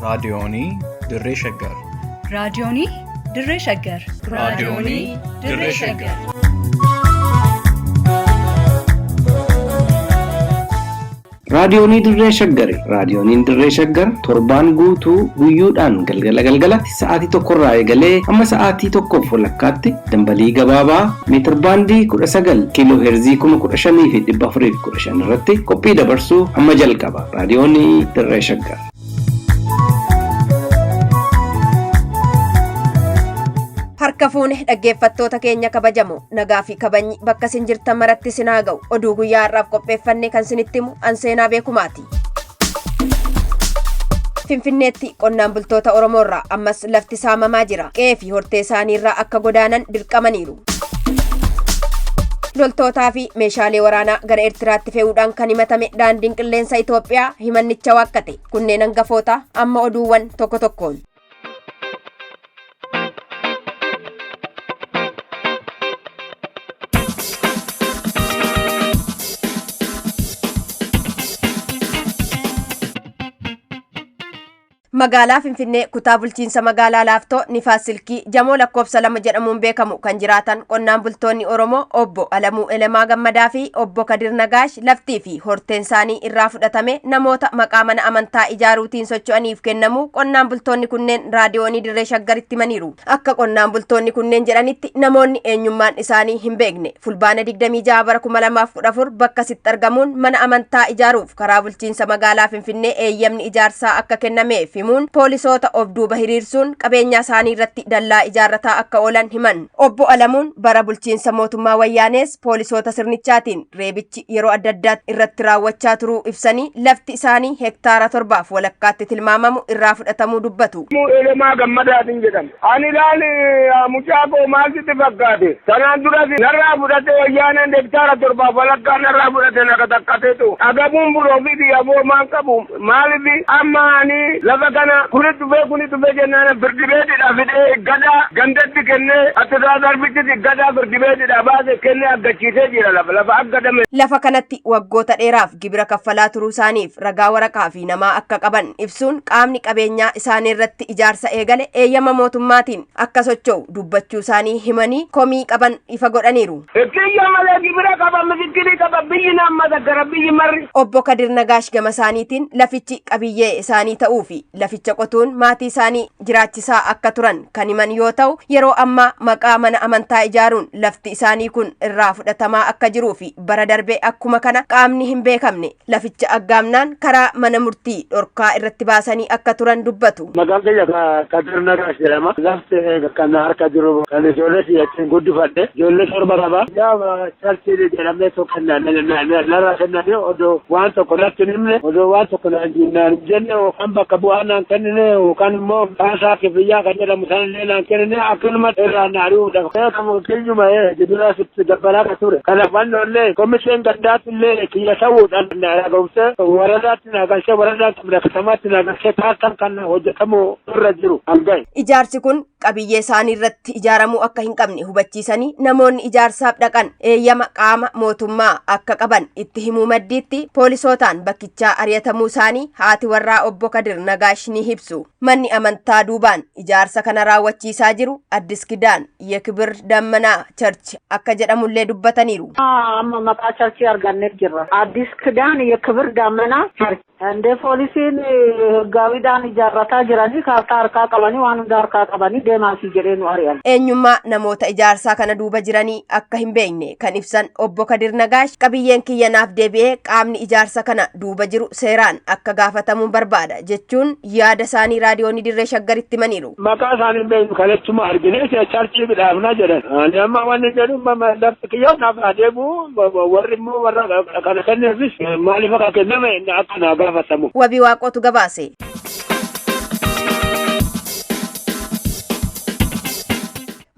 raadiyoonii Dirree Shaggar. raadiyoonii Dirree Shaggar. raadiyoonii Dirree Shaggar. Raadiyoonii Dirree Shaggar. Raadiyooniin Dirree Shaggar torbaan guutuu guyyoodhaan galgalatti sa'aatii tokkorraa eegalee hamma sa'aatii tokkoof walakkaatti dambalii gabaabaa meetir baandii 19 kiiloo heerzii 15,415 irratti qophii dabarsuu amma jalqaba. Raadiyoonii Dirree Shaggar. Harka fuune dhaggeeffattoota keenya kabajamoo nagaa fi kabajni bakka isin jirtan maratti isin haa ga'u. Oduu guyyaa har'aaf qopheeffanne kan isinitti himu anseenaa beekumaati. Finfinneetti qonnaan bultoota Oromoorraa ammas lafti saamamaa jira. Qe'ee fi hortee isaaniirraa akka godaanan dirqamaniiru. Loltootaa fi meeshaalee waraanaa gara Eertiraatti fe'uudhaan kan himatame daandiin qilleensa Itoophiyaa himannicha waakkate. Kunneen hangafoota amma oduuwwan tokko tokkoon. Magaalaa Finfinnee kutaa bulchiinsa magaalaa Laaftoo Nifaas Silkii Jamoo lakkoofsa 2 jedhamuun beekamu kan jiraatan qonnaan bultoonni Oromoo obbo Alamuu Elemaa Gammadaa fi obbo Kadir Nagaash laftii fi horteen isaanii irraa fudhatame namoota maqaa mana amantaa ijaaruutiin socho'aniif kennamu qonnaan bultoonni kunneen raadiyoonii Dirree Shaggaritti himaniiru. Akka qonnaan bultoonni kunneen jedhanitti namoonni eenyummaan isaanii hin beekne fulbaana 26 bara 2014 bakka sitti argamuun mana amantaa ijaaruuf karaa bulchiinsa magaalaa Finfinnee eeyyamni ijaarsaa akka kennameef poolisoota of duuba hiriirsuun qabeenya isaanii irratti dallaa ijaarrataa akka oolan himan. Obbo Alamuun bara bulchiinsa mootummaa Wayyaanees poolisoota sirnichaatiin reebichi yeroo adda addaatti irratti raawwachaa turuu ibsanii lafti isaanii hektaara 7 walakkaatti tilmaamamu irraa fudhatamuu dubbatu. Elemaa Gammadaatiin jedhama. Ani ilaali mucaa koo maal sitti fakkaate? Sanaan duras narraa fudhate Wayyaaneen hektaara 7 walakkaa narraa fudhate naga taqqateetu. Agabuun buloo fi diyyaboo maan qabu maaliif amma ani lafa kana kuni dhufee jennaan birdibeetidha fidee gadaa gandatti kennee attirraa darbichiti gadaa birdibeetidha baase kennee aggachiisee jira lafa aggadame. Lafa kanatti waggoota dheeraaf gibira kaffalaa turuu isaaniif ragaa waraqaa fi namaa akka qaban ibsuun qaamni qabeenyaa isaanii irratti ijaarsa eegale eeyyama mootummaatiin akka socho'u dubbachuu isaanii himanii komii qaban ifa godhaniiru. Kiyya malee gibira qaba misikilii qaba biyyi nama daggara biyyi marri. Obbo Kadir Nagaash gama isaaniitiin lafichi qabiyyee isaanii ta'uu fi laficha qotuun maatii isaanii jiraachisaa akka turan kan himan yoo ta'u yeroo ammaa maqaa mana amantaa ijaaruun lafti isaanii kun irraa fudhatamaa akka jiruu fi bara darbee akkuma kana qaamni hin beekamne laficha aggaamnaan karaa mana murtii dhorkaa irratti baasanii akka turan dubbatu. Maqaan kiyya Kadir Nagaash jedhama. Lafti kan harka jiru kan ijoollee siyaachin guddifadhe ijoollee torba qaba. Yaa Chalchii jedhamee tokko narraa kenname odoo waan tokko natti himne odoo waan tokko naan jenne kan bakka bu'aa naan kennine yookaan immoo kaasaa kifiyyaa kan jedhamu sanillee naan kennine akkanuma irraa naari'uudha. Kanaafuu kiyyuma jibira sitti dabbalaa kan ture. Kanaaf wannoollee komishiin gaddaattillee kiyya ta'uudhaan naaga'umsee waradaatti naagalchee waradaatti birakatamaatti naagalchee taasisan kan hojjetamu irra jiru hangaye. Ijaarsi kun qabiyyee isaanii irratti ijaaramuu akka hin qabne hubachiisanii namoonni ijaarsaaf dhaqan eeyyama qaama mootummaa akka qaban itti himuu maddiitti poolisootaan bakkichaa ari'atamuu isaanii haati warraa obbo Kadir Nagaash ni ibsu. Manni amantaa duubaan ijaarsa kana raawwachiisaa jiru Addis Kidaan Yekibir Dammanaa Church akka jedhamullee dubbataniiru. Amma maqaa charchii arganneef jirra. Addis Kidaan Yekibir Dammanaa Church. Ande poolisiin gaawidhaan ijaarrataa jiranii kaartaa harkaa qabanii waan hunda harkaa qabanii deemaasii jedhee nu ari'an. Eenyummaa namoota ijaarsaa kana duuba jiranii akka hin beekne kan ibsan obbo Kadir Nagaash qabiyyeen kiyyanaaf deebi'ee qaamni ijaarsa kana duuba jiru seeraan akka gaafatamu barbaada jechuun yaada isaanii raadiyoonii Dirree Shaggaritti himaniiru. Maqaa isaanii beeknu kalachuma arginee charchii midhaafnaa jedhan. Ani amma wanni jedhu lafti kiyyoon naaf adeemu warri immoo warra kana kenneefis maaliif akka kenname akka naa gaafatamu. Wabii Waaqootu gabaase.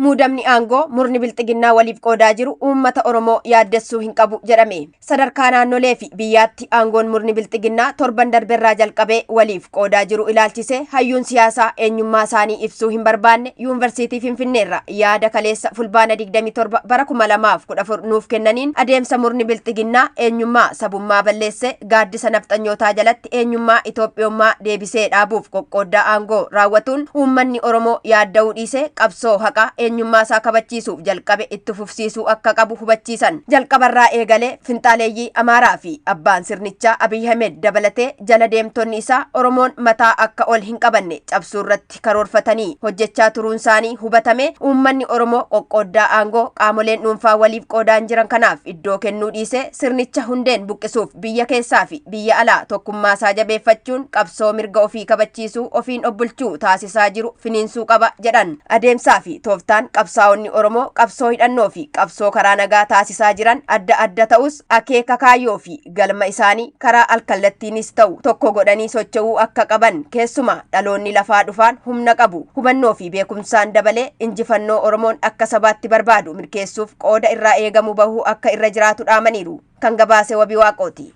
Muudamni aangoo murni bilxiginnaa waliif qoodaa jiru uummata Oromoo yaaddessuu hin qabu jedhame. Sadarkaa naannolee fi biyyaatti aangoon murni bilxiginnaa torban darberraa jalqabee waliif qoodaa jiru ilaalchise hayyuun siyaasaa eenyummaa isaanii ibsuu hin barbaanne yuunivarsiitii Finfinneerra yaada kaleessa fulbaana 27 bara 2014 nuuf kennaniin adeemsa murni bilxiginnaa eenyummaa sabummaa balleesse gaaddisa nafxanyootaa jalatti eenyummaa Itoophiyummaa deebisee dhaabuuf qoqqooddaa aangoo raawwatuun uummanni Oromoo yaadda'uu dhiisee qabsoo haqaa eenyummaa isaa kabachiisuuf jalqabe itti fufsiisuu akka qabu hubachiisan. Jalqabarraa eegalee finxaaleeyyii Amaaraa fi abbaan sirnichaa Abiy Ahmed dabalatee jala deemtonni isaa Oromoon mataa akka ol hin qabanne cabsuu irratti karoorfatanii hojjechaa turuun isaanii hubatame. Uummanni Oromoo qoqqooddaa aangoo qaamoleen dhuunfaa waliif qoodaan jiran kanaaf iddoo kennuu dhiisee sirnicha hundeen buqqisuuf biyya keessaa fi biyya alaa tokkummaa isaa jabeeffachuun qabsoo mirga ofii kabachiisuu ofiin obbulchuu taasisaa jiru finiinsuu qaba jedhan. Adeemsaa fi tooftaan qabsaa'onni Oromoo qabsoo hidhannoo fi qabsoo karaa nagaa taasisaa jiran adda adda ta'us akeeka kaayyoo fi galma isaanii karaa alkallattiinis ta'u tokko godhanii socho'uu akka qaban keessumaa dhaloonni lafaa dhufaan humna qabu hubannoo fi beekumsaan dabalee injifannoo Oromoon akka sabaatti barbaadu mirkeessuuf qooda irraa eegamu bahuu akka irra jiraatu dhaamaniiru. Kan gabaase Wabii Waaqooti.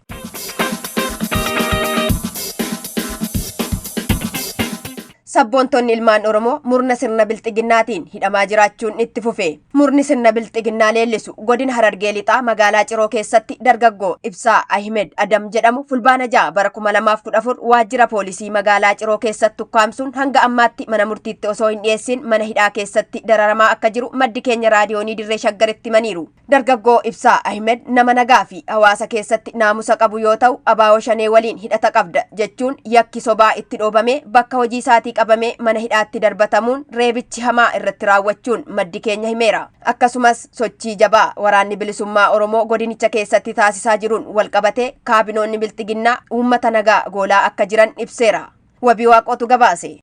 Sabboontonni ilmaan Oromoo murna sirna bilxiginnaatiin hidhamaa jiraachuun itti fufe. Murni sirna bilxiginnaa leellisu godina Harargee Lixaa magaalaa Ciroo keessatti dargaggoo Ibsaa Ahmed Adam jedhamu fulbaana 6 bara 2014 waajjira poolisii magaalaa Ciroo keessatti ukkaamsuun hanga ammaatti mana murtiitti osoo hin dhiyeessin mana hidhaa keessatti dararamaa akka jiru maddi keenya raadiyoonii Dirree Shaggaritti himaniiru. Dargaggoo Ibsaa Ahmed nama nagaa fi hawaasa keessatti naamusa qabu yoo ta'u abaawoo shanee waliin hidhata qabda jechuun yakki sobaa itti dhoobame bakka hojii isaatii qabamee mana hidhaatti darbatamuun reebichi hamaa irratti raawwachuun maddi keenya himeera. Akkasumas sochii jabaa waraanni bilisummaa Oromoo godinicha keessatti taasisaa jiruun walqabatee kaabinoonni bilxiginnaa uummata nagaa goolaa akka jiran ibseera. Wabii Waaqootu gabaase.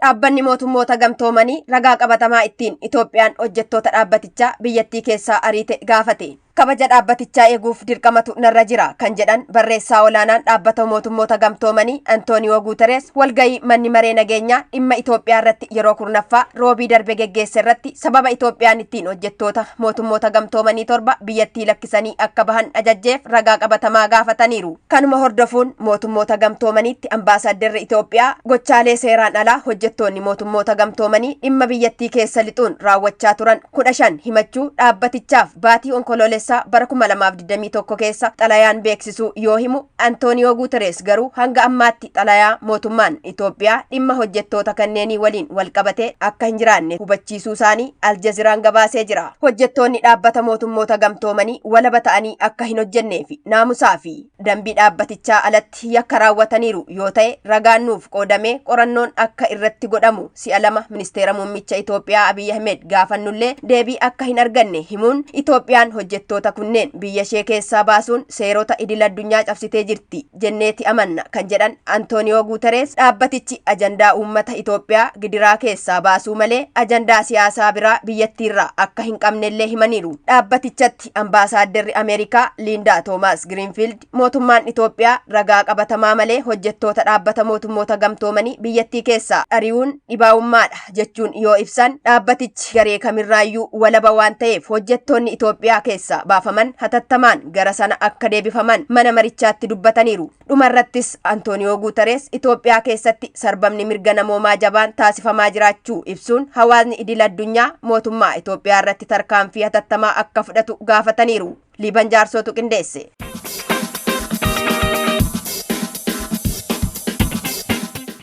Dhaabbanni mootummoota gamtoomanii ragaa qabatamaa ittiin Itoophiyaan hojjettoota dhaabbatichaa biyyattii keessaa ariite gaafate. Kabaja dhaabbatichaa eeguuf dirqamatu narra jira kan jedhan barreessaa olaanaan dhaabbata mootummoota gamtoomanii Antooniyoo Guuterees walgayii manni maree nageenyaa dhimma Itoophiyaa irratti yeroo kurnaffaa roobii darbe geggeesse irratti sababa Itoophiyaan ittiin hojjettoota mootummoota gamtoomanii 7 biyyattii lakkisanii akka bahan ajajjeef ragaa qabatamaa gaafataniiru. Kanuma hordofuun mootummoota gamtoomaniitti ambaasaaddarri Itoophiyaa gochaalee seeraan alaa hojjettoonni mootummoota gamtoomanii dhimma biyyattii keessa lixuun raawwachaa turan 15 himachuu dhaabbatichaaf baatii onkoloolessa bara 2021 keessa xalayaan beeksisuu yoo himu Antooniyoo Guuterees garuu hanga ammaatti xalayaa mootummaan Itoophiyaa dhimma hojjettoota kanneenii waliin walqabatee akka hin jiraanne hubachiisuu isaanii Aljaziraan gabaasee jira. Hojjettoonni dhaabbata mootummoota gamtoomanii walaba ta'anii akka hin hojjennee fi naamusaa fi dambii dhaabbatichaa alatti yakka raawwataniiru yoo ta'e ragaan nuuf qoodamee qorannoon akka irratti godhamu si'a 2 ministeera muummicha Itoophiyaa Abiy Ahmed gaafannullee deebii akka hin arganne himuun Itoophiyaan hojjettoota kunneen biyya ishee keessaa baasuun seerota idil addunyaa cabsitee jirti jenneeti amanna kan jedhan Antooniyoo Guuterees dhaabbatichi ajandaa uummata Itoophiyaa gidiraa keessaa baasuu malee ajandaa siyaasaa biraa biyyattiirraa akka hin qabnellee himaniiru. Dhaabbatichatti ambaasaaddarri Ameerikaa Liindaa Toomaas Giriinfiild mootummaan Itoophiyaa ragaa qabatamaa malee hojjettoota dhaabbata mootummoota gamtoomanii biyyattii keessaa ari'uun dhibaa'ummaadha jechuun yoo ibsan dhaabbatichi garee kamirraayyuu walaba waan ta'eef hojjettoonni Itoophiyaa keessaa baafaman hatattamaan gara sana akka deebifaman mana marichaatti dubbataniiru. Dhumarrattis Antooniyoo Guuterees Itoophiyaa keessatti sarbamni mirga namoomaa jabaan taasifamaa jiraachuu ibsuun hawaasni idil addunyaa mootummaa Itoophiyaa irratti tarkaanfii hatattamaa akka fudhatu gaafataniiru. Liiban Jaarsootu qindeesse.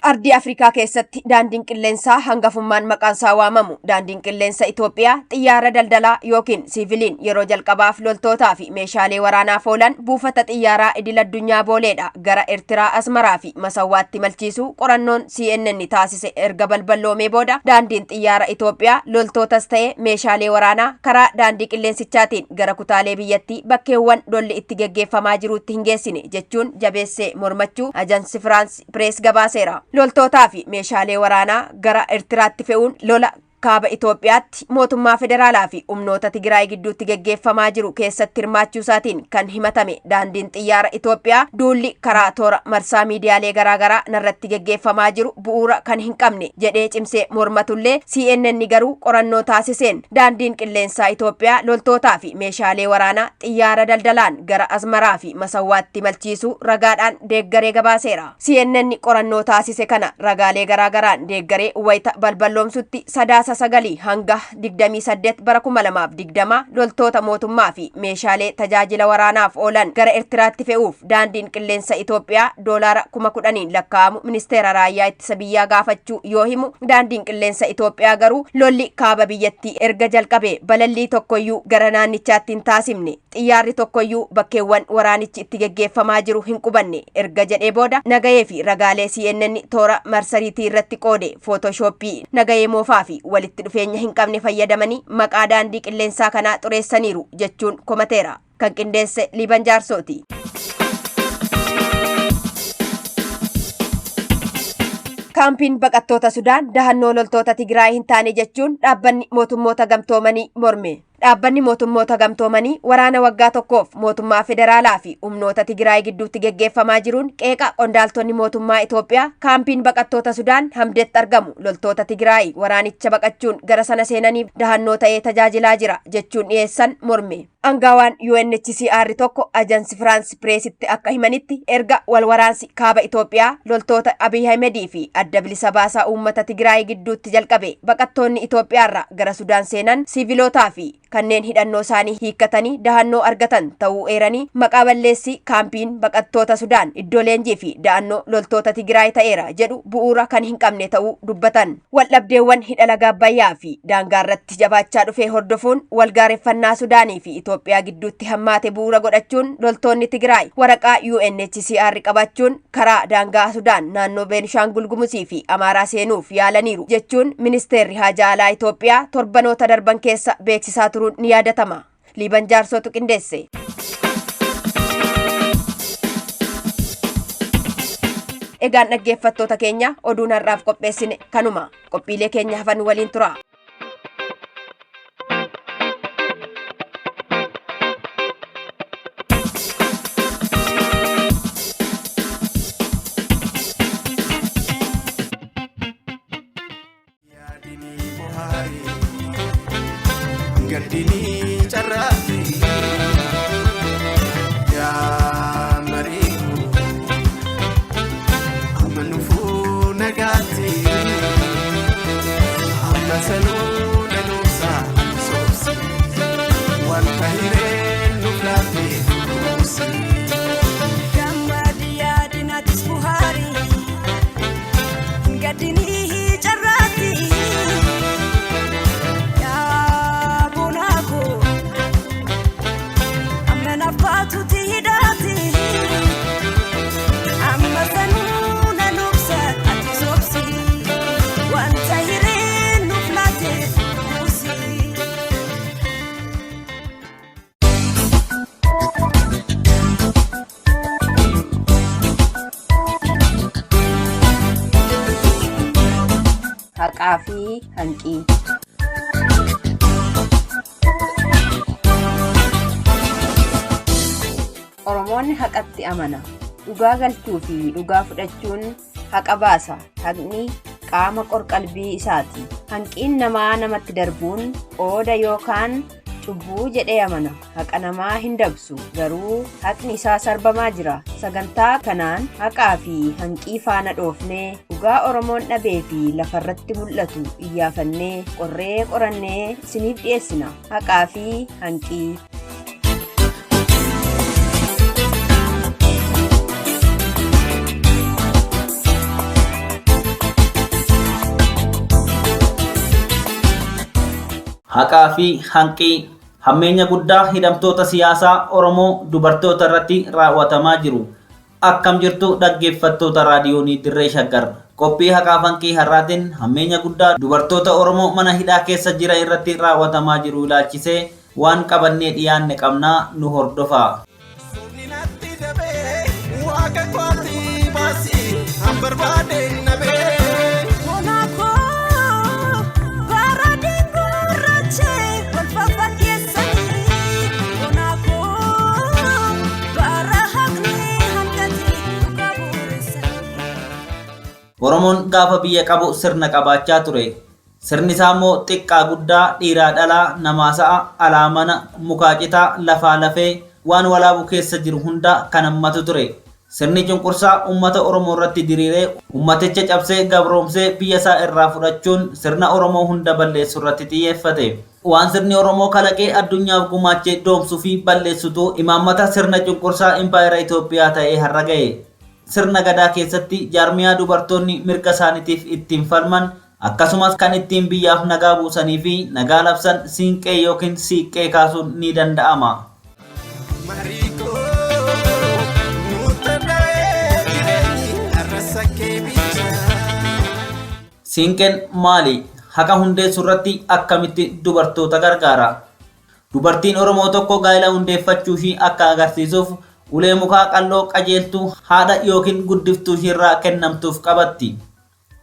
Ardii Afrikaa keessatti daandiin qilleensaa hangafummaan maqaan isaa waamamu daandiin qilleensa Itoophiyaa xiyyaara daldalaa yookiin siiviliin yeroo jalqabaaf loltootaa fi meeshaalee waraanaaf oolan buufata xiyyaaraa idil addunyaa booleedha gara Eertiraa Asmaraa fi Masawwaatti malchiisuu qorannoon CNN taasise erga balballoomee booda daandiin xiyyaara Itoophiyaa loltootas ta'ee meeshaalee waraanaa karaa daandii qilleensichaatiin gara kutaalee biyyattii bakkeewwan lolli itti geggeeffamaa jiruutti hin geessine jechuun jabeessee mormachuu ajansi Firaans Pirees gabaaseera. Loltootaa fi meeshaalee waraanaa gara Eertiraatti fe'uun lola kaaba Itoophiyaatti mootummaa federaalaa fi humnoota Tigraay gidduutti geggeeffamaa jiru keessatti hirmaachuu isaatiin kan himatame daandiin xiyyaara Itoophiyaa duulli karaa toora marsaa miidiyaalee garaagaraa narratti geggeeffamaa jiru bu'uura kan hin qabne jedhee cimsee mormatullee CNN garuu qorannoo taasiseen daandiin qilleensaa Itoophiyaa loltootaa fi meeshaalee waraanaa xiyyaara daldalaan gara Asmaraa fi Masawwaatti malchiisuu ragaadhaan deeggaree gabaaseera. CNN qorannoo taasise kana ragaalee garaagaraan deeggaree wayita balballoomsutti sadaasa 9 hanga 28 bara 2020 loltoota mootummaa fi meeshaalee tajaajila waraanaaf oolan gara Eertiraatti fe'uuf daandiin qilleensa Itoophiyaa doolaara 10,000 lakkaa'amu ministeera raayyaa ittisa biyyaa gaafachuu yoo himu daandiin qilleensa Itoophiyaa garuu lolli kaaba biyyattii erga jalqabee balallii tokkoyyuu gara naannichaatti hin taasifne xiyyaarri tokkoyyuu bakkeewwan waraanichi itti geggeeffamaa jiru hin qubanne erga jedhee booda nagayee fi ragaalee CNN toora marsariitii irratti qoode footooshooppii nagayee moofaa fi walitti dhufeenya hin qabne fayyadamanii maqaa daandii qilleensaa kanaa xureessaniiru jechuun komateera. Kan qindeesse Liiban Jaarsooti. Kaampiin baqattoota Sudaan dahannoo loltoota Tigraay hin taane jechuun dhaabbanni mootummoota gamtoomanii morme. Dhaabbanni mootummoota gamtoomanii waraana waggaa tokkoof mootummaa federaalaa fi humnoota Tigraay gidduutti geggeeffamaa jiruun qeeqa qondaaltonni mootummaa Itoophiyaa kaampiin baqattoota Sudaan Hamdeetti argamu loltoota Tigraay waraanicha baqachuun gara sana seenaniif dahannoo ta'ee tajaajilaa jira jechuun dhiyeessan morme. Angawaan UNHCR tokko ajansi Firaans Pireesitti akka himanitti erga walwaraansi kaaba Itoophiyaa loltoota Abiy Ahmedii fi adda bilisa baasaa uummata Tigraay gidduutti jalqabe baqattoonni Itoophiyaarraa gara Sudaan seenan siviilotaa fi kanneen hidhannoo isaanii hiikkatanii dahannoo argatan ta'uu eeranii maqaa balleessi kaampiin baqattoota Sudaan iddoo leenjii fi da'annoo loltoota Tigraay ta'eera jedhu bu'uura kan hin qabne ta'uu dubbatan. Waldhabdeewwan hidha laga Abbayyaa fi daangaarratti jabaachaa dhufee hordofuun walgaareffannaa Sudaanii fi Itoophiyaa gidduutti hammaate bu'uura godhachuun loltoonni Tigraay waraqaa UNHCR qabachuun karaa daangaa Sudaan naannoo Beenishaangul Gumuzii fi Amaaraa seenuuf yaalaniiru jechuun ministeerri haajaa alaa Itoophiyaa torbanoota darban keessa beeksisaa turuun ni yaadatama. Liiban Jaarsootu qindeesse. Egaan dhaggeeffattoota keenya oduun har'aaf qopheessine kanuma. Qophiilee keenya hafan waliin tura. Gardini carraati yaa mariiku amma nufuu nagaatti amma sanuu nanuusaa soobsi wanta hireen nuuf laaffee kuusi. Gammadi yaadinatis buhaarii gardini carraati. Haqaa fi hanqii. Oromoonni haqatti amana. Dhugaa galchuu fi dhugaa fudhachuun haqa baasa. Haqni qaama qorqalbii isaati. Hanqiin namaa namatti darbuun qooda yookaan cubbuu jedhee amana. Haqa namaa hin dabsu garuu haqni isaa sarbamaa jira. Sagantaa kanaan haqaa fi hanqii faana dhoofnee dhugaa Oromoon dhabee fi lafarratti mul'atu iyyaafannee qorree qorannee isiniif dhiyeessina. Haqaa fi hanqii. Haqaa fi hanqii hammeenya guddaa hidhamtoota siyaasaa Oromoo dubartoota irratti raawwatamaa jiru. Akkam jirtu dhaggeeffattoota raadiyoonii Dirree Shaggar. Qophii haqaa fi hanqii har'aatiin hammeenya guddaa dubartoota Oromoo mana hidhaa keessa jiran irratti raawwatamaa jiru ilaalchisee waan qabannee dhiyaanne qabnaa nu hordofaa. Barbaadeen nabee. Oromoon gaafa biyya qabu sirna qabaachaa ture. Sirni isaa immoo xiqqaa guddaa, dhiiraa dhalaa, namaa sa'a, alaa mana, mukaa citaa, lafaa lafee waan walaabu keessa jiru hunda kan hammatu ture. Sirni cunqursaa uummata Oromoo irratti diriiree uummaticha cabsee gabroomsee biyya isaa irraa fudhachuun sirna Oromoo hunda balleessu irratti xiyyeeffate. Waan sirni Oromoo kalaqee addunyaaf gumaachee doomsuu fi balleessutu imaammata sirna cunqursaa impaayera Itoophiyaa ta'ee har'a ga'e. Sirna gadaa keessatti jaarmiyaa dubartoonni mirga isaaniitiif ittiin falman akkasumas kan ittiin biyyaaf nagaa buusanii fi nagaa labsan siinqee yookiin siiqqee kaasuun ni danda'ama. Siinqeen maali? Haqa hundeessuu irratti akkamitti dubartoota gargaara? Dubartiin Oromoo tokko gaa'ela hundeeffachuu ishii akka agarsiisuuf ulee mukaa qalloo qajeeltuu haadha yookiin guddiftuu ishiirraa kennamtuuf qabatti.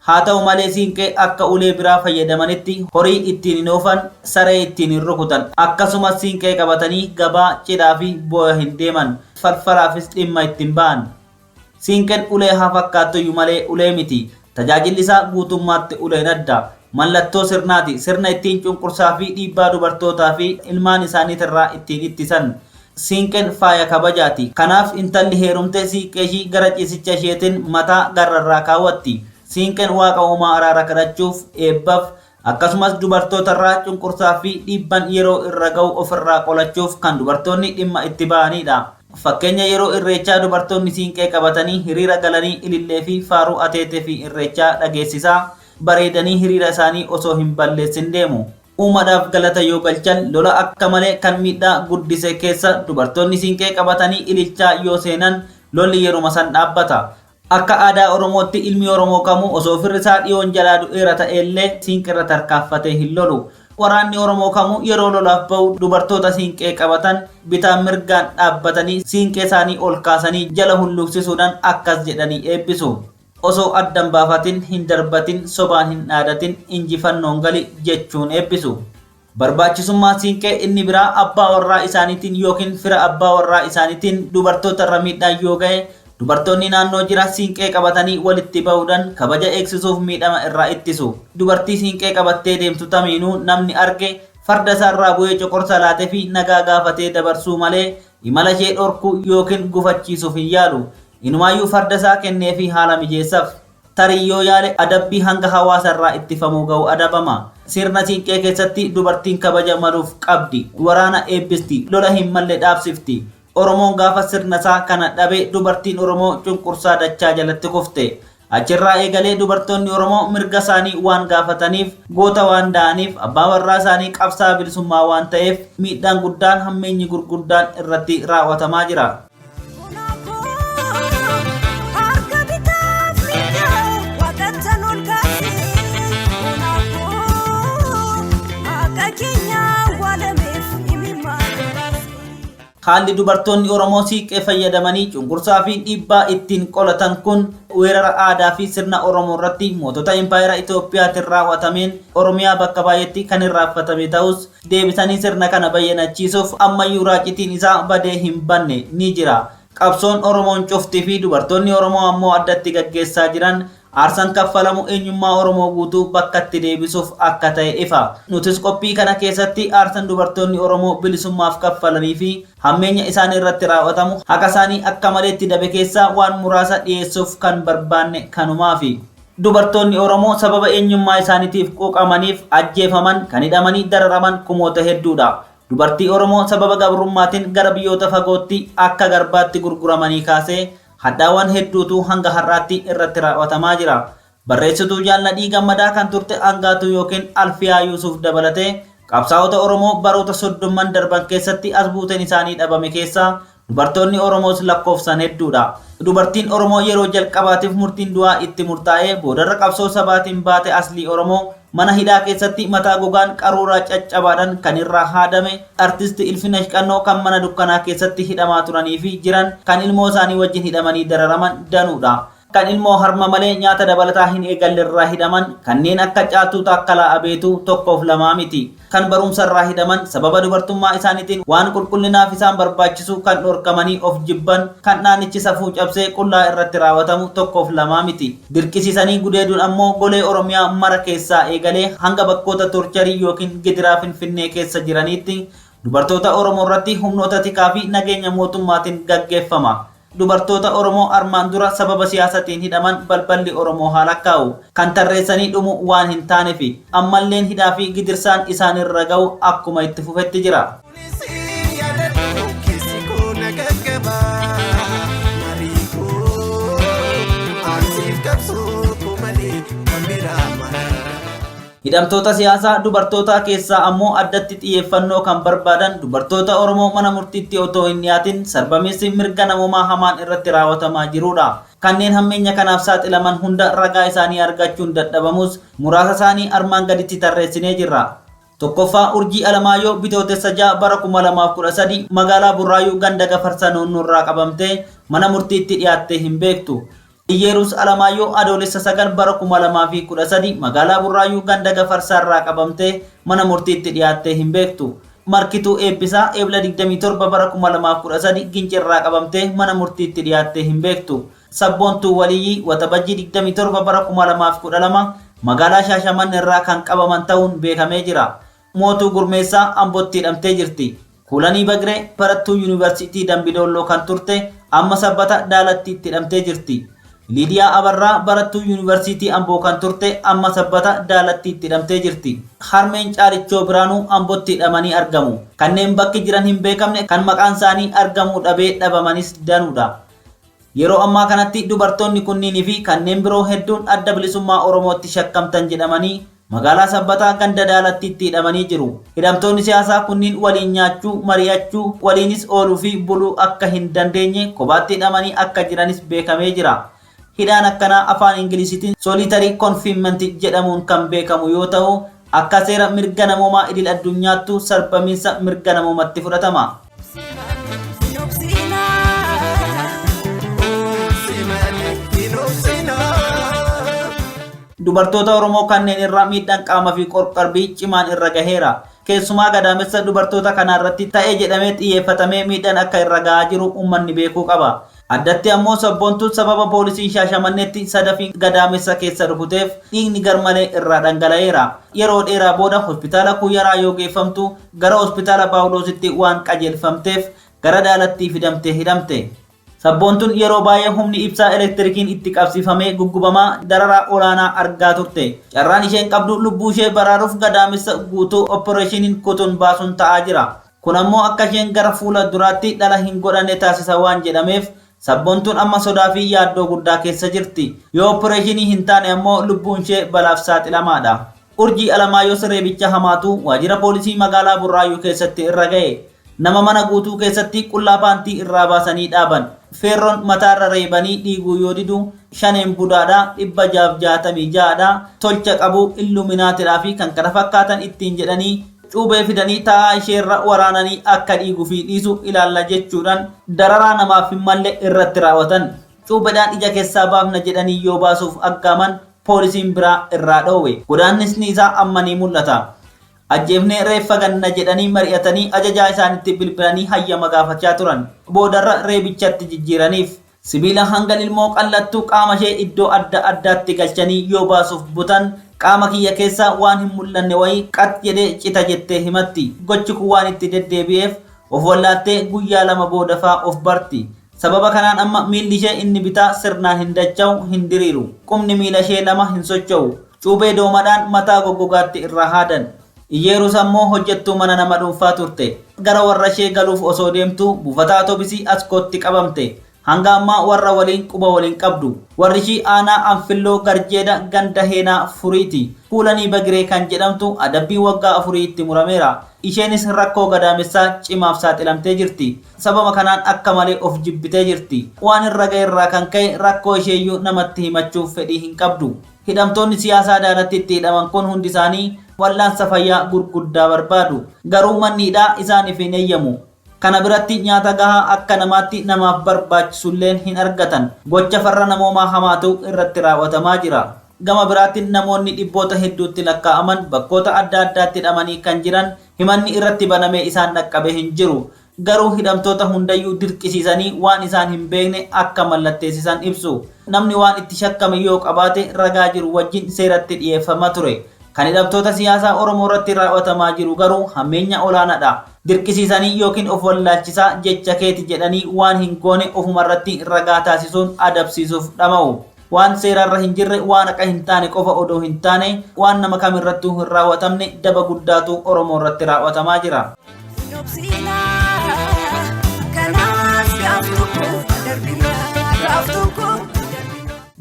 Haa ta'u malee siinqee akka ulee biraa fayyadamanitti horii ittiin hin oofan, saree ittiin hin rukutan, akkasumas siinqee qabatanii gabaa, cidhaa fi boo'a hin deeman, falfalaafis dhimma ittiin ba'an. Siinqeen ulee haa fakkaattuyyuu malee ulee miti. Tajaajilli isaa guutummaatti uleen adda. Mallattoo sirnaati. Sirna ittiin cunqursaa fi dhiibbaa dubartootaa fi ilmaan isaaniitirraa ittiin ittisan. Siinqeen faaya kabajaati. Kanaaf intalli heerumtee siiqqee ishii gara ciisicha isheetiin mataa garrarraa kaawwatti. Siinqeen waaqa uumaa araara kadhachuuf, eebbaaf, akkasumas dubartootarraa cunqursaa fi dhiibban yeroo irra ga'u ofirraa qolachuuf kan dubartoonni dhimma itti ba'anidha. Fakkeenya yeroo irreechaa dubartoonni siinqee qabatanii hiriira galanii ilillee fi faaruu ateetee fi irreechaa dhageessisaa bareedanii hiriira isaanii osoo hin balleessin deemu. Uumadaaf galata yoo galchan lola akka malee kan miidhaa guddise keessa dubartoonni siinqee qabatanii ililchaa yoo seenan lolli yeruma san dhaabbata. Akka aadaa Oromootti ilmi Oromoo kamuu osoo firri isaa dhiyoon jalaa du'eera ta'ellee siinqeerra tarkaanfatee hin lolu. Waraanni Oromoo kamuu yeroo lolaaf ba'u dubartoota siinqee qabatan bitaan mirgaan dhaabbatanii siinqee isaanii ol kaasanii jala hulluuqsisuudhaan akkas jedhanii eebbisu. Osoo addan baafatin hin darbatin sobaan hin dhaadatin injifannoon gali jechuun eebbisu. Barbaachisummaa siinqee inni biraa abbaa warraa isaaniitiin yookiin fira abbaa warraa isaaniitiin dubartoota irra miidhaan yoo ga'e dubartoonni naannoo jira siinqee qabatanii walitti ba'uudhaan kabaja eegsisuuf miidhama irraa ittisu. Dubartii siinqee qabattee deemtu tamiinuu namni arge farda isaarraa bu'ee coqorsa laatee fi nagaa gaafatee dabarsuu malee imala ishee dhorkuu yookiin gufachiisuuf hin yaalu. Inumaayyuu farda isaa kennee fi haala mijeessaaf. Tarii yoo yaale adabbii hanga hawaasa irraa ittifamuu ga'u adabama. Sirna siinqee keessatti dubartiin kabaja maluuf qabdi. Waraana eebbisti. Lola hin malle dhaabsifti. Oromoon gaafa sirna isaa kana dhabe dubartiin Oromoo cunqursaa dachaa jalatti kufte. Achirraa eegalee dubartoonni Oromoo mirga isaanii waan gaafataniif, goota waan da'aniif, abbaa warraa isaanii qabsaa bilisummaa waan ta'eef miidhaan guddaan hammeenyi gurguddaan irratti raawwatamaa jira. Haalli dubartoonni Oromoo siiqqee fayyadamanii cunqursaa fi dhiibbaa ittiin qolatan kun weerara aadaa fi sirna Oromoo irratti mootota impaayera Itoophiyaatiin raawwatameen Oromiyaa bakka baay'eetti kan irraanfatame ta'us deebisanii sirna kana bayyanachiisuuf ammayyuu raacitiin isaa badee hin banne ni jira. Qabsoon Oromoon cuftii fi dubartoonni Oromoo ammoo addatti gaggeessaa jiran aarsaan kaffalamu eenyummaa Oromoo guutuu bakkatti deebisuuf akka ta'e ifa. Nutis qophii kana keessatti aarsaan dubartoonni Oromoo bilisummaaf kaffalanii fi hammeenya isaanii irratti raawwatamu haqa isaanii akka maleetti dabe keessaa waan muraasa dhiyeessuuf kan barbaanne kanumaafi. Dubartoonni Oromoo sababa eenyummaa isaaniitiif quuqamaniif ajjeefaman, kan hidhamanii dararaman kumoota hedduudha. Dubartii Oromoo sababa gabrummaatiin gara biyyoota fagootti akka garbaatti gurguramanii kaasee hadhaawwan hedduutu hanga har'aatti irratti raawwatamaa jira. Barreessituu Jaalladhii Gammadaa kan turte Angaatuu yookiin Alfiyaa Yuusuf dabalatee qabsaa'ota Oromoo baroota 30 darban keessatti as buuteen isaanii dhabame keessaa dubartoonni Oromoos lakkoofsan hedduudha. Dubartiin Oromoo yeroo jalqabaatiif murtiin du'aa itti murtaa'ee boodarra qabsoo sabaatiin baate aslii Oromoo mana hidhaa keessatti mataa gogaan qaruuraa caccabaadhaan kan irraa haadame artisti Ilfinash Qannoo kan mana dukkanaa keessatti hidhamaa turanii fi jiran kan ilmoo isaanii wajjin hidhamanii dararaman danuudha. kan ilmoo harma malee nyaata dabalataa hin eegalle irraa hidhaman kanneen akka caatuu taakkalaa abeetuu tokkoof lamaa miti. Kan barumsa irraa hidhaman sababa dubartummaa isaaniitiin waan qulqullinaaf isaan barbaachisu kan dhorkamanii of jibban kan dhaanichi safuu cabsee qullaa irratti raawwatamu tokkoof lamaa miti. Dirqisiisanii gudeeduun ammoo golee Oromiyaa mara keessaa eegalee hanga bakkoota torcharii yookiin gidiraa Finfinnee keessa jiraniitti dubartoota Oromoo irratti humnoota tikaa fi nageenya mootummaatiin gaggeeffama. Dubartoota Oromoo armaan dura sababa siyaasatiin hidhaman balballi Oromoo haala kaa'u kan tarreessanii dhumu waan hin taaneef ammalleen hidhaa fi gidirsaan isaan irra ga'u akkuma itti fufetti jira. Hidhamtoota siyaasaa dubartootaa keessaa ammoo addatti xiyyeeffannoo kan barbaadan dubartoota Oromoo mana murtiitti otoo hin dhiyaatin sarbamiinsi mirga namoomaa hamaan irratti raawwatamaa jirudha. Kanneen hammeenya kanaaf saaxilaman hunda ragaa isaanii argachuun dadhabamus muraasa isaanii armaan gaditti tarreessinee jirra. Tokkoffaa Urjii Alamaayyoo Bitootessa 6 bara 2013 magaalaa Burraayuu ganda Gafarsa Noonnoorraa qabamtee mana murtiitti dhiyaattee hin beektu. Iyyeerus Alamaayyoo Adoolessa 9 bara 2013 magaalaa Burraayuu ganda Gafarsaarraa qabamtee mana murtiitti dhiyaattee hin beektu. Markituu Eebbisaa Eebla 27 bara 2013 Gincirraa qabamtee mana murtiitti dhiyaattee hin beektu. Sabboontuu Waliyyii Waxabajjii 27 bara 2012 magaalaa Shaashamanneerraa kan qabaman ta'uun beekamee jira. Mootuu Gurmeessaa Ambootti hidhamtee jirti. Kuulanii Bagree barattuu Yuunivarsiitii Dambidolloo kan turte amma sabbata Daalattiitti hidhamtee jirti. Liidiyaa Abarraa barattuu Yuunivarsiitii Amboo kan turte amma sabbata Daalattiitti hidhamtee jirti. Harmeen Caalichoo Biraanuu Ambootti hidhamanii argamu. Kanneen bakki jiran hin beekamne kan maqaan isaanii argamuu dhabee dhabamanis danuudha. Yeroo ammaa kanatti dubartoonni kunniinii fi kanneen biroo hedduun adda bilisummaa Oromootti shakkamtan jedhamanii magaalaa sabbataa ganda Daalattiitti hidhamanii jiru. Hidhamtoonni siyaasaa kunniin waliin nyaachuu, mari'achuu, waliinis ooluu fi buluu akka hin dandeenye kophaatti hidhamanii akka jiranis beekamee jira. Hidhaan akkanaa afaan Ingiliziitiin solitary confinement jedhamuun kan beekamu yoo ta'u akka seera mirga namoomaa idil addunyaattu sarbamiinsa mirga namoomatti fudhatama. Dubartoota Oromoo kanneen irraa miidhaan qaamaa fi qorqalbii cimaan irra gaheera. Keessumaa gadaamessa dubartoota kanarratti ta'ee jedhamee xiyyeeffatamee miidhaan akka irra gahaa jiru uummanni beekuu qaba. Addatti ammoo sabboontuun sababa poolisiin Shaashamanneetti sadafii gadaamessa keessa rukuteef dhiigni garmalee irraa dhangala'eera. Yeroo dheeraa booda hospitaala Kuyyaraa yoo geeffamtu gara hospitaala Paawuloositti waan qajeelfamteef gara Daalattii fidamtee hidhamte. Sabboontuun yeroo baay'ee humni ibsaa elektirikiin itti qabsiifamee guggubamaa dararaa olaanaa argaa turte. Carraan isheen qabdu lubbuu ishee baraaruuf gadaamessa guutuu operaashiniin kutuun baasuun ta'aa jira. Kun ammoo akka isheen gara fuula duraatti dhala hin godhanne taasisa waan jedhameef sabboontuun amma sodaa fi yaaddoo guddaa keessa jirti. Yoo operaashinii hin taane ammoo lubbuun ishee balaaf saaxilamaadha. Urjii Alamaayyoo Reebicha hamaatu waajjira poolisii magaalaa Burraayuu keessatti irra ga'e. Nama mana guutuu keessatti qullaa paantii irraa baasanii dhaaban. Feerroon mataarra reebanii dhiiguu yoo didu shaneen budaadhaa 666dha. Tolcha qabu illuminaatidhaa fi kan kana fakkaatan ittiin jedhanii cuubee fidanii taa'aa isheerra waraananii akka dhiiguu fi dhiisu ilaalla jechuudhaan dararaa namaaf hin malle irratti raawwatan. Cuubeedhaan ija keessaa baafna jedhanii yoo baasuuf aggaaman poolisiin biraa irraa dhoowwe. Godaannisni isaa amma ni mul'ata. Ajjeefnee reeffa ganna jedhanii mari'atanii ajajaa isaanitti bilbilanii hayyama gaafachaa turan. Boodarra reebichatti jijjiiraniif sibiila hanga ilmoo qallattuu qaama ishee iddoo adda addaatti galchanii yoo baasuuf butan qaama kiyya keessaa waan hin mul'anne wayii qat jedhee cita jettee himatti. Gochi kun waan itti deddeebi'eef of wallaattee guyyaa 2 boodafaa of barti. Sababa kanaan amma miilli ishee inni bitaa sirnaan hin dacha'u hin diriiru. Qubni miila ishee 2 hin socho'u. Cuubee doomadhaan mataa goggogaatti irraa haadan. Iyyeerus ammoo hojjettuu mana nama dhuunfaa turte. Gara warra ishee galuuf osoo deemtu buufata atoobisii Askootti qabamte. Hanga ammaa warra waliin quba waliin qabdu. Warri ishii aanaa Anfilloo Garjeeda ganda Heenaa Furiiti. Kuulanii Bagiree kan jedhamtu adabbii waggaa 4 itti murameera. Isheenis rakkoo gadaamessaa cimaaf saaxilamtee jirti. Sababa kanaan akka malee of jibbitee jirti. Waan irra ga'e irraa kan ka'e rakkoo isheeyyuu namatti himachuuf fedhii hin qabdu. Hidhamtoonni siyaasaa Daalattiitti hidhaman kun hundi isaanii wallaansa fayyaa gurguddaa barbaadu. Garuu manniidhaa isaaniif hin eeyyamu. Kana biratti nyaata gahaa akka namaatti namaaf barbaachisulleen hin argatan. Gocha farra namoomaa hamaatu irratti raawwatamaa jira. Gama biraatiin namoonni dhibboota hedduutti lakkaa'aman bakkoota adda addaatti hidhamanii kan jiran himanni irratti banamee isaan dhaqqabe hin jiru. Garuu hidhamtoota hundayyuu dirqisiisanii waan isaan hin beekne akka mallatteessisan ibsu. Namni waan itti shakkame yoo qabaate ragaa jiru wajjin seeratti dhiyeeffama ture. Kan hidhamtoota siyaasaa Oromoo irratti raawwatamaa jiru garuu hammeenya olaanaadha. Dirqisiisanii yookiin of wallaalchisaa jecha keeti jedhanii waan hin goone ofumarratti ragaa taasisuun adabsiisuuf dhama'u. Waan seerarra hin jirre waan akka hin taane qofa odoo hin taane waan nama kamirrattuu hin raawwatamne daba guddaatu Oromoo irratti raawwatamaa jira.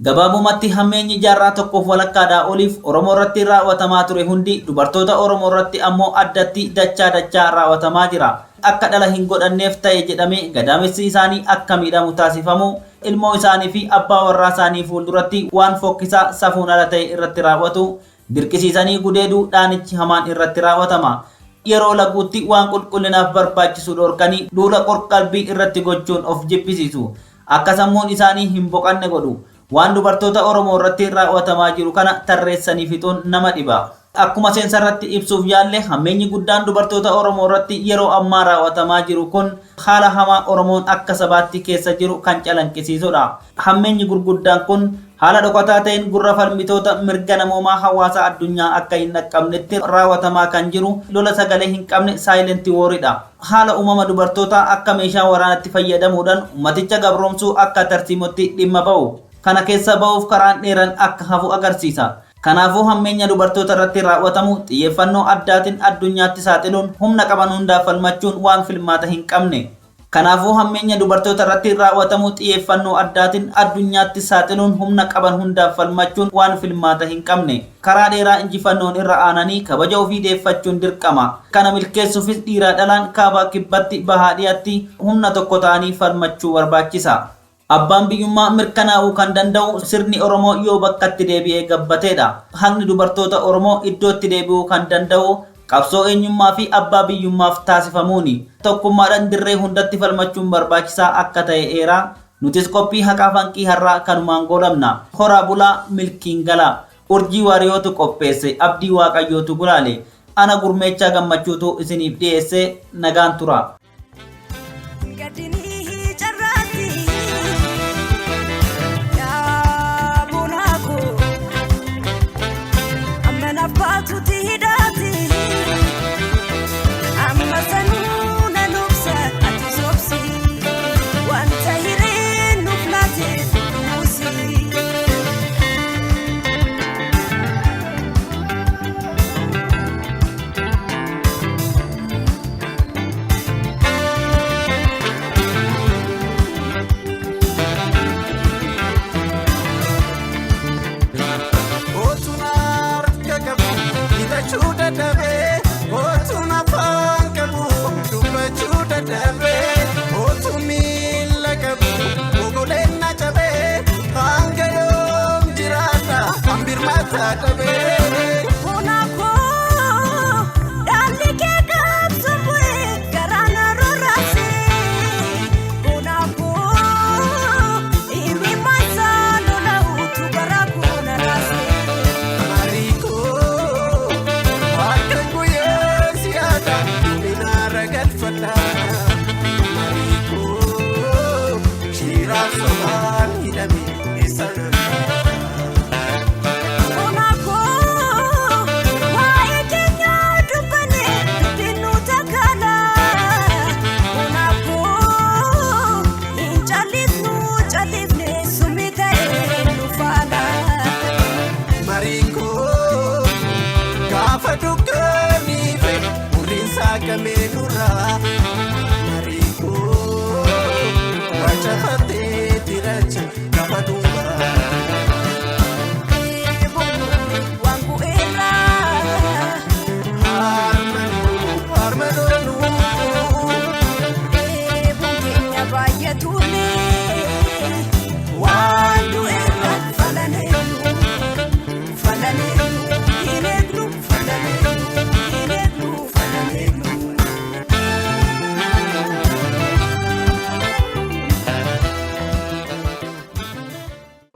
Gabaabumatti hammeenyi jaarraa tokkoof walakkaadhaa oliif Oromoo irratti raawwatamaa ture hundi dubartoota Oromoo irratti ammoo addatti dachaa raawwatamaa jira. Akka dhala hin godhanneef ta'e jedhamee gadaamessi isaanii akka miidhamu taasifamu ilmoo isaanii fi abbaa warraa isaanii fuulduratti waan fokkisaa safuun ala ta'e irratti raawwatu dirqisiisanii gudeeduu dhaanichi hamaan irratti raawwatama. Yeroo laguutti waan qulqullinaaf barbaachisu dhorkanii duula qorqalbii irratti gochuun of jibbisiisu. Akka sammuun isaanii hin boqanne godhu. Waan dubartoota Oromoo irratti raawwatamaa jiru kana tarreessanii fixuun nama dhiba. Akkuma seensarratti ibsuuf yaalle hammeenyi guddaan dubartoota Oromoo irratti yeroo ammaa raawwatamaa jiru kun haala hamaa Oromoon akka sabaatti keessa jiru kan calanqisiisudha. Hammeenyi gurguddaan kun haala dhokataa ta'een gurra falmitoota mirga namoomaa hawaasa addunyaa akka hin dhaqqabnetti raawwatamaa kan jiru lola sagalee hin qabne saayilenti wooriidha. Haala uumama dubartootaa akka meeshaa waraanatti fayyadamuudhaan ummaticha gabroomsuu akka tartiimotti dhimma ba'u. Kana keessa ba'uuf karaan dheeran akka hafu agarsiisa. Kanaafuu hammeenya dubartoota irratti raawwatamu xiyyeeffannoo addaatiin addunyaatti saaxiluun humna qaban hundaaf falmachuun waan filmaata hin qabne. Kanaafuu hammeenya dubartoota irratti raawwatamu xiyyeeffannoo addaatiin addunyaatti saaxiluun humna qaban hundaaf falmachuun waan filmaata hin qabne. Karaa dheeraa injifannoon irra aananii kabaja ofii deeffachuun dirqama. Kana milkeessuufis dhiiraa dhalaan kaabaa kibbatti bahaa dhiyaatti humna tokko ta'anii falmachuu barbaachisa. Abbaan biyyummaa mirkanaa'uu kan danda'u sirni Oromoo yoo bakkatti deebi'ee gabbateedha. Haqni dubartoota Oromoo iddootti deebi'uu kan danda'u qabsoo eenyummaa fi abbaa biyyummaaf taasifamuuni. Tokkummaadhaan dirree hundatti falmachuun barbaachisaa akka ta'e eeraa. Nutis qophii haqaa fanqii har'aa kanumaan goolabna. Horaa bulaa milkiin galaa. Urjii waariyootu qopheesse abdii waaqayyootu gulaale. Ana gurmeechaa gammachuutu isiniif dhiyeesse nagaan tura.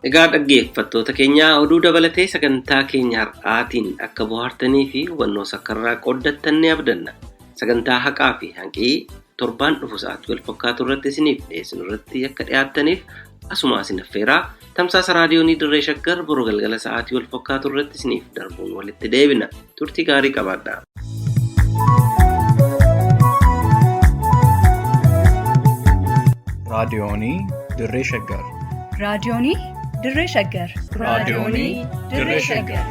Egaa dhaggeeffattoota keenya oduu dabalatee sagantaa keenya har'aatiin akka bohaartanii fi hubannoo sakkarraa qooddattan ni abdanna. Sagantaa haqaa fi hanqii torbaan dhufu sa'aatii wal fakkaatu irratti isiniif dhiyeessinu irratti akka dhiyaattaniif asuma isin affeeraa. Tamsaasa raadiyoonii Dirree Shaggar boruu galgala sa'aatii wal fakkaatu irratti isiniif darbuun walitti deebina. Turtii gaarii qabaadhaa. raadiyoonii Dirree Shaggar. raadiyoonii Dirree Shaggar. raadiyoonii Dirree Shaggar.